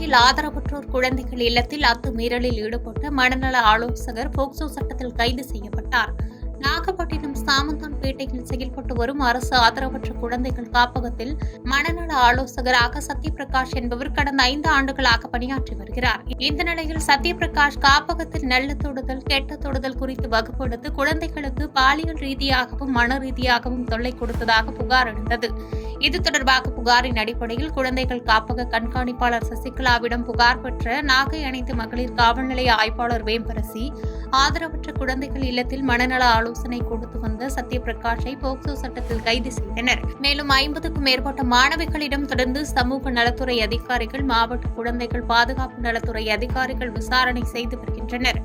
திருப்பதியில் ஆதரவற்றோர் குழந்தைகள் இல்லத்தில் அத்துமீறலில் ஈடுபட்ட மனநல ஆலோசகர் போக்சோ சட்டத்தில் கைது செய்யப்பட்டார். நாகப்பட்டினம் சாமந்தான்பேட்டையில் செயல்பட்டு வரும் அரசு ஆதரவற்ற குழந்தைகள் காப்பகத்தில் மனநல ஆலோசகராக சத்யபிரகாஷ் என்பவர் கடந்த 5 ஆண்டுகளாக பணியாற்றி வருகிறார். இந்த நிலையில் சத்யபிரகாஷ் காப்பகத்தில் நல்ல தொடுதல், கெட்ட தொடுதல் குறித்து வகுப்பெடுத்து குழந்தைகளுக்கு பாலியல் ரீதியாகவும் மன ரீதியாகவும் தொல்லை கொடுத்ததாக புகார் எழுந்தது. இது தொடர்பாக புகாரின் அடிப்படையில் குழந்தைகள் காப்பக கண்காணிப்பாளர் சசிகலாவிடம் புகார் பெற்ற நாகை அனைத்து மகளிர் காவல் நிலைய ஆய்வாளர் வேம்பரசி, ஆதரவற்ற குழந்தைகள் இல்லத்தில் மனநல ஆலோசனை கொடுத்து வந்த சத்யபிரகாஷை போக்சோ சட்டத்தில் கைது செய்தனர். மேலும் 50க்கும் மேற்பட்ட மாணவிகளிடம் தொடர்ந்து சமூக நலத்துறை அதிகாரிகள், மாவட்ட குழந்தைகள் பாதுகாப்பு நலத்துறை அதிகாரிகள் விசாரணை செய்து வருகின்றனர்.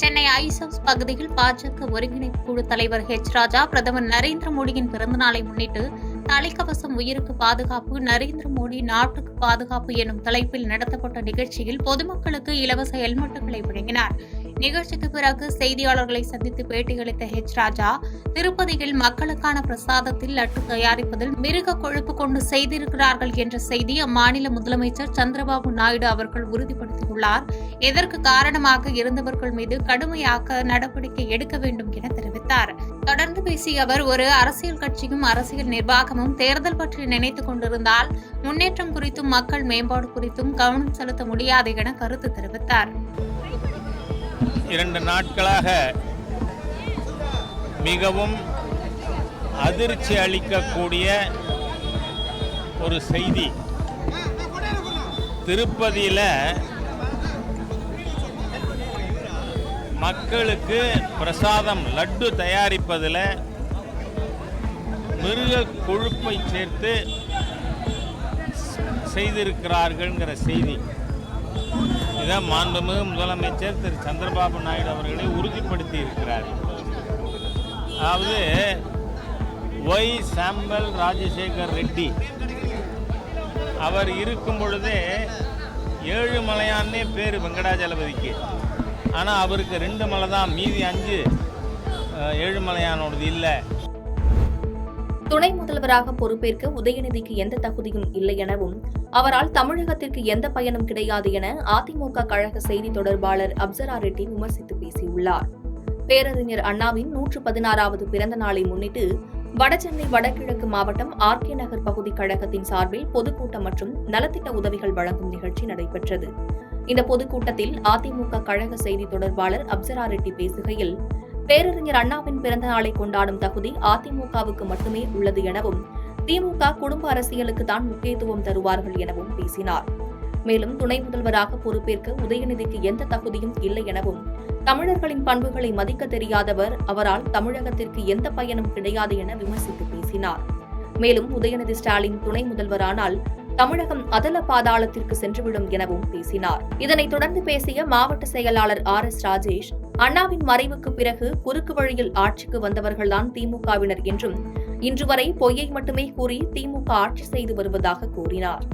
சென்னை ஐஸ் ஹவுஸ் பகுதியில் பாஜக ஒருங்கிணைப்பு குழு தலைவர் ராஜா பிரதமர் நரேந்திர மோடியின் பிறந்தநாளை முன்னிட்டு தலைக்கவசம் உயிருக்கு பாதுகாப்பு, நரேந்திர மோடி நாட்டுக்கு பாதுகாப்பு எனும் தலைப்பில் நடத்தப்பட்ட நிகழ்ச்சியில் பொதுமக்களுக்கு இலவச ஹெல்மெட்டுகளை வழங்கினார். நிகழ்ச்சிக்கு பிறகு செய்தியாளர்களை சந்தித்து பேட்டியளித்த ராஜா, திருப்பதியில் மக்களுக்கான பிரசாதத்தில் லட்டு தயாரிப்பதில் மிருக கொழுப்பு கொண்டு செய்திருக்கிறார்கள் என்ற செய்தி அம்மாநில முதலமைச்சர் சந்திரபாபு நாயுடு அவர்கள் உறுதிப்படுத்தியுள்ளார். இதற்கு காரணமாக இருந்தவர்கள் மீது கடுமையாக நடவடிக்கை எடுக்க வேண்டும் என தெரிவித்தார். தொடர்ந்து பேசிய அவர், ஒரு அரசியல் கட்சியும் அரசியல் நிர்வாகமும் தேர்தல் பற்றி நினைத்துக் கொண்டிருந்தால் முன்னேற்றம் குறித்தும் மக்கள் மேம்பாடு குறித்தும் கவனம் செலுத்த முடியாது என கருத்து தெரிவித்தார். 2 நாட்களாக மிகவும் அதிர்ச்சி அளிக்கக்கூடிய ஒரு செய்தி. திருப்பதியில் மக்களுக்கு பிரசாதம் லட்டு தயாரிப்பதில் மிருக கொழுப்பை சேர்த்து செய்திருக்கிறார்கள்ங்கிற செய்தி. இதை மாண்புமிகு முதலமைச்சர் திரு சந்திரபாபு நாயுடு அவர்களை உறுதிப்படுத்தி இருக்கிறார். அதாவது ஒய் சாம்பல் ராஜசேகர் ரெட்டி அவர் இருக்கும் பொழுதே 7 மலையான்னே பேர் வெங்கடாஜலபதிக்கு. ஆனால் அவருக்கு 2 மலை தான், மீதி 5 7 மலையானோடது இல்லை. துணை முதல்வராக பொறுப்பேற்க உதயநிதிக்கு எந்த தகுதியும் இல்லை எனவும், அவரால் தமிழகத்திற்கு எந்த பயனும் கிடையாது என அதிமுக கழக செய்தி தொடர்பாளர் அப்சரா ரெட்டி விமர்சித்து பேசியுள்ளார். பேரறிஞர் அண்ணாவின் 116வது பிறந்த நாளை முன்னிட்டு வடசென்னை வடகிழக்கு மாவட்டம் ஆர்கே நகர் பகுதி கழகத்தின் சார்பில் பொதுக்கூட்டம் மற்றும் நலத்திட்ட உதவிகள் வழங்கும் நிகழ்ச்சி நடைபெற்றது. இந்த பொதுக்கூட்டத்தில் அதிமுக கழக செய்தி தொடர்பாளர் அப்சரா ரெட்டி பேசுகையில், பேரறிஞர் அண்ணாவின் பிறந்த நாளை கொண்டாடும் தகுதி அதிமுகவுக்கு மட்டுமே உள்ளது எனவும், திமுக குடும்ப அரசியலுக்கு தான் முக்கியத்துவம் தருவார்கள் எனவும் பேசினார். மேலும் துணை முதல்வராக பொறுப்பேற்க உதயநிதிக்கு எந்த தகுதியும் இல்லை எனவும், தமிழர்களின் பண்புகளை மதிக்க தெரியாதவர், அவரால் தமிழகத்திற்கு எந்த பயனும் கிடையாது என விமர்சித்து பேசினார். மேலும் உதயநிதி ஸ்டாலின் துணை முதல்வரானால் தமிழகம் அதல பாதாளத்திற்கு சென்றுவிடும் எனவும் பேசினார். இதனைத் தொடர்ந்து பேசிய மாவட்ட செயலாளர் RS ராஜேஷ், அண்ணாவின் மறைவுக்கு பிறகு குறுக்கு வழியில் ஆட்சிக்கு வந்தவர்கள்தான் திமுகவினர் என்றும், இன்று வரை பொய்யை மட்டுமே கூறி திமுக ஆட்சி செய்து வருவதாக கூறினார்.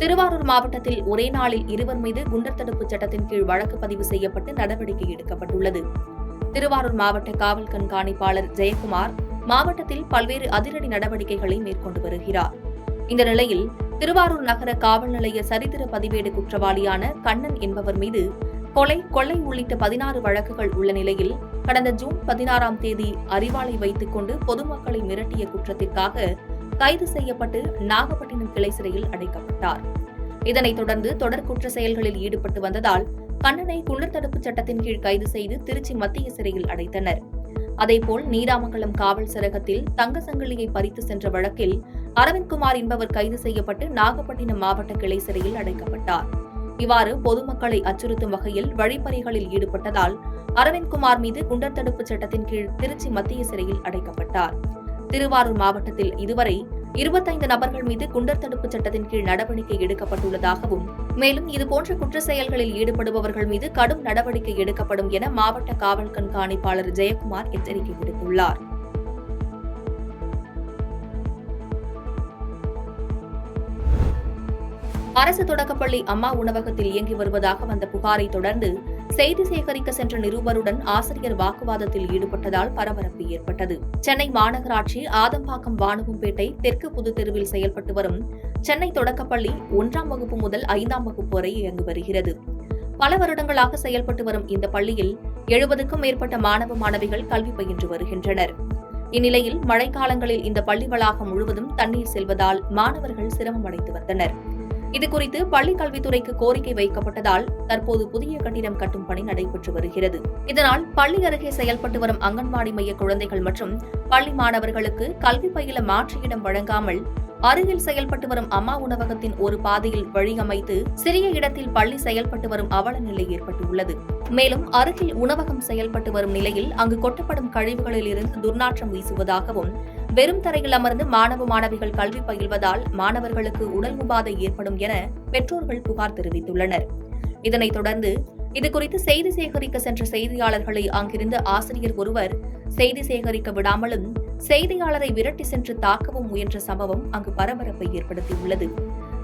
திருவாரூர் மாவட்டத்தில் ஒரே நாளில் 2 மீது குண்டர் தடுப்பு சட்டத்தின் கீழ் வழக்கு பதிவு செய்யப்பட்டு நடவடிக்கை எடுக்கப்பட்டுள்ளது. திருவாரூர் மாவட்ட காவல் கண்காணிப்பாளர் ஜெயக்குமார் மாவட்டத்தில் பல்வேறு அதிரடி நடவடிக்கைகளை மேற்கொண்டு வருகிறார். இந்த நிலையில் திருவாரூர் நகர காவல் நிலைய சரித்திர பதிவேடு குற்றவாளியான கண்ணன் என்பவர் மீது கொள்ளை உள்ளிட்ட 16 வழக்குகள் உள்ள நிலையில் கடந்த ஜூன் 16ஆம் தேதி அரிவாளை வைத்துக் கொண்டு பொதுமக்களை மிரட்டிய குற்றத்திற்காக கைது செய்யப்பட்டு நாகப்பட்டினம் கிளை சிறையில் அடைக்கப்பட்டார். இதனைத் தொடர்ந்து தொடர் குற்ற செயல்களில் ஈடுபட்டு வந்ததால் கண்ணனை குண்டர் தடுப்பு சட்டத்தின் கீழ் கைது செய்து திருச்சி மத்திய சிறையில் அடைத்தனர். அதேபோல் நீடாமங்கலம் காவல் சரகத்தில் தங்க சங்கிலியை பறித்து சென்ற வழக்கில் அரவிந்த்குமார் என்பவர் கைது செய்யப்பட்டு நாகப்பட்டினம் மாவட்ட கிளை சிறையில் அடைக்கப்பட்டார். இவ்வாறு பொதுமக்களை அச்சுறுத்தும் வகையில் வழிப்பறிகளில் ஈடுபட்டதால் அரவிந்த்குமார் மீது குண்டர் தடுப்பு சட்டத்தின் கீழ் திருச்சி மத்திய சிறையில் அடைக்கப்பட்டார். திருவாரூர் மாவட்டத்தில் இதுவரை 25 நபர்கள் மீது குண்டர் தடுப்பு சட்டத்தின் கீழ் நடவடிக்கை எடுக்கப்பட்டுள்ளதாகவும், மேலும் இதுபோன்ற குற்ற செயல்களில் ஈடுபடுபவர்கள் மீது கடும் நடவடிக்கை எடுக்கப்படும் என மாவட்ட காவல் கண்காணிப்பாளர் ஜெயக்குமார் எச்சரிக்கை விடுத்துள்ளார். அரசு தொடக்கப்பள்ளி அம்மா உணவகத்தில் இயங்கி வருவதாக வந்த புகாரை தொடர்ந்து செய்தி சேகரிக்க சென்ற நிருபருடன் ஆசிரியர் வாக்குவாதத்தில் ஈடுபட்டதால் பரபரப்பு ஏற்பட்டது. சென்னை மாநகராட்சி ஆதம்பாக்கம் வானகம்பேட்டை தெற்கு புதுத்தெருவில் செயல்பட்டு வரும் சென்னை தொடக்கப்பள்ளி 1ஆம் வகுப்பு முதல் 5ஆம் வகுப்பு வரை இயங்கி வருகிறது. பல வருடங்களாக செயல்பட்டு வரும் இந்த பள்ளியில் 70க்கும் மேற்பட்ட மாணவ மாணவிகள் கல்வி பயின்று வருகின்றனர். இந்நிலையில் மழைக்காலங்களில் இந்த பள்ளி வளாகம் முழுவதும் தண்ணீர் செல்வதால் மாணவர்கள் சிரமம் அடைந்து வந்தனர். இதுகுறித்து பள்ளிக் கல்வித்துறைக்கு கோரிக்கை வைக்கப்பட்டதால் தற்போது புதிய கட்டிடம் கட்டும் பணி நடைபெற்று வருகிறது. இதனால் பள்ளி அருகே செயல்பட்டு வரும் அங்கன்வாடி மைய குழந்தைகள் மற்றும் பள்ளி மாணவர்களுக்கு கல்வி பயில மாற்று இடம் வழங்காமல் அருகில் செயல்பட்டு வரும் அம்மா உணவகத்தின் ஒரு பாதையில் வழி அமைத்து சிறிய இடத்தில் பள்ளி செயல்பட்டு வரும் அவல நிலை ஏற்பட்டுள்ளது. மேலும் அருகில் உணவகம் செயல்பட்டு வரும் நிலையில் அங்கு கொட்டப்படும் கழிவுகளில் இருந்து துர்நாற்றம் வீசுவதாகவும் வெறும் தரையில் அமர்ந்து மாணவ மாணவிகள் கல்வி பயில்வதால் மாணவர்களுக்கு உடல் உபாதை ஏற்படும் என பெற்றோர்கள் புகார் தெரிவித்துள்ளனர். இதனைத் தொடர்ந்து இதுகுறித்து செய்தி சேகரிக்க சென்ற செய்தியாளர்களை அங்கிருந்த ஆசிரியர் ஒருவர் செய்தி சேகரிக்க விடாமலும் செய்தியாளரை விரட்டி சென்று தாக்கவும் முயன்ற சம்பவம் அங்கு பரபரப்பை ஏற்படுத்தியுள்ளது.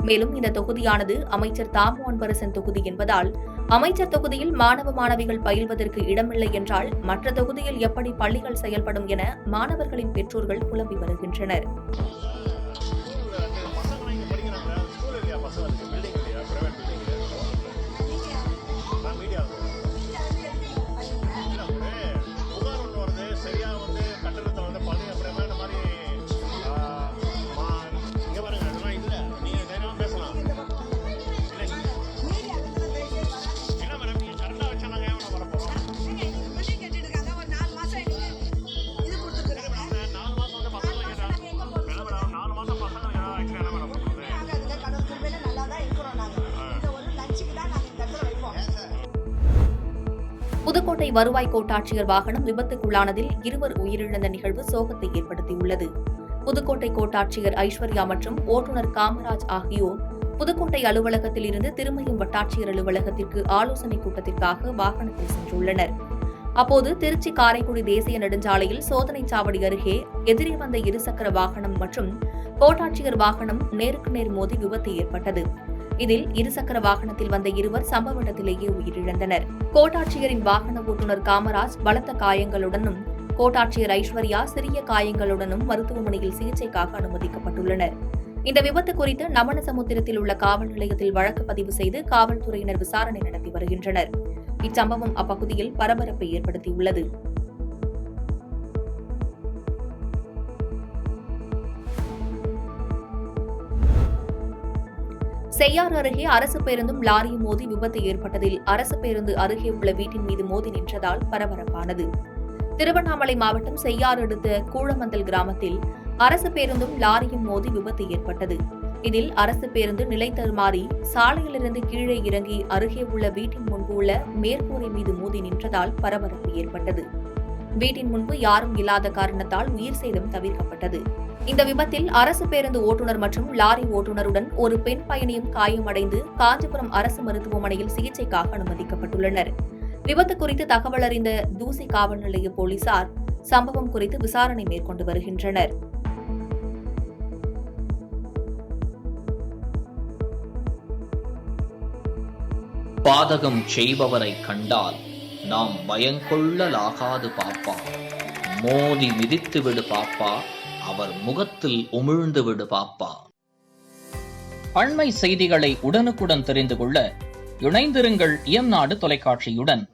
மேலும் இந்த தொகுதியானது அமைச்சர் தாமு அன்பரசன் தொகுதி என்பதால் அமைச்சர் தொகுதியில் மாணவ மாணவிகள் பயில்வதற்கு இடமில்லை என்றால் மற்ற தொகுதியில் எப்படி பள்ளிகள் செயல்படும் என மாணவர்களின் பெற்றோர்கள் புலம்பி வருகின்றனர். புதுக்கோட்டை வருவாய் கோட்டாட்சியர் வாகனம் விபத்துக்குள்ளானதில் 2 உயிரிழந்த நிகழ்வு சோகத்தை ஏற்படுத்தியுள்ளது. புதுக்கோட்டை கோட்டாட்சியர் ஐஸ்வர்யா மற்றும் ஓட்டுநர் காமராஜ் ஆகியோர் புதுக்கோட்டை அலுவலகத்தில் இருந்து திருமயம் வட்டாட்சியர் அலுவலகத்திற்கு ஆலோசனைக் கூட்டத்திற்காக வாகனத்தில் சென்றுள்ளனர். அப்போது திருச்சி காரைக்குடி தேசிய நெடுஞ்சாலையில் சோதனைச் சாவடி அருகே எதிரே வந்த இருசக்கர வாகனம் மற்றும் கோட்டாட்சியர் வாகனம் நேருக்கு நேர் மோதி விபத்து ஏற்பட்டது. இதில் இருசக்கர வாகனத்தில் வந்த 2 சம்பவ இடத்திலேயே உயிரிழந்தனர். கோட்டாட்சியரின் வாகன ஓட்டுநர் காமராஜ் பலத்த காயங்களுடனும் கோட்டாட்சியர் ஐஸ்வர்யா சிறிய காயங்களுடனும் மருத்துவமனையில் சிகிச்சைக்காக அனுமதிக்கப்பட்டுள்ளனர். இந்த விபத்து குறித்து நமனசமுத்திரத்தில் உள்ள காவல் நிலையத்தில் வழக்கு பதிவு செய்து காவல்துறையினர் விசாரணை நடத்தி வருகின்றனர். இச்சம்பவம் அப்பகுதியில் பரபரப்பை ஏற்படுத்தியுள்ளது. செய்யாறு அருகே அரசு பேருந்தும் லாரியும் மோதி விபத்து ஏற்பட்டதில் அரசு பேருந்து அருகே உள்ள வீட்டின் மீது மோதி நின்றதால் பரபரப்பானது. திருவண்ணாமலை மாவட்டம் செய்யாறு அடுத்த கூழமந்தல் கிராமத்தில் அரசு பேருந்தும் லாரியும் மோதி விபத்து ஏற்பட்டது. இதில் அரசு பேருந்து நிலை தடுமாறி சாலையிலிருந்து கீழே இறங்கி அருகே உள்ள வீட்டின் முன்பு உள்ள மேற்கூரை மீது மோதி நின்றதால் பரபரப்பு ஏற்பட்டது. வீட்டின் முன்பு யாரும் இல்லாத காரணத்தால் உயிர் சேதம் தவிர்க்கப்பட்டது. இந்த விபத்தில் அரசு பேருந்து ஓட்டுநர் மற்றும் லாரி ஓட்டுநருடன் ஒரு பெண் பயணியும் காயமடைந்து காஞ்சிபுரம் அரசு மருத்துவமனையில் சிகிச்சைக்காக அனுமதிக்கப்பட்டுள்ளனர். விபத்து குறித்து தகவல் அறிந்த தூசி காவல் நிலைய போலீசார் சம்பவம் குறித்து விசாரணை மேற்கொண்டு வருகின்றனர். பாதகம் செய்பவரை கண்டால் நாம் பயங்கொள்ளலாகாது பாப்பா, மோதி மிதித்து விடு பாப்பா, அவர் முகத்தில் உமிழ்ந்து விடு பாப்பா. அண்மை செய்திகளை உடனுக்குடன் தெரிந்து கொள்ள இணைந்திருங்கள் இயம்நாடு தொலைக்காட்சியுடன்.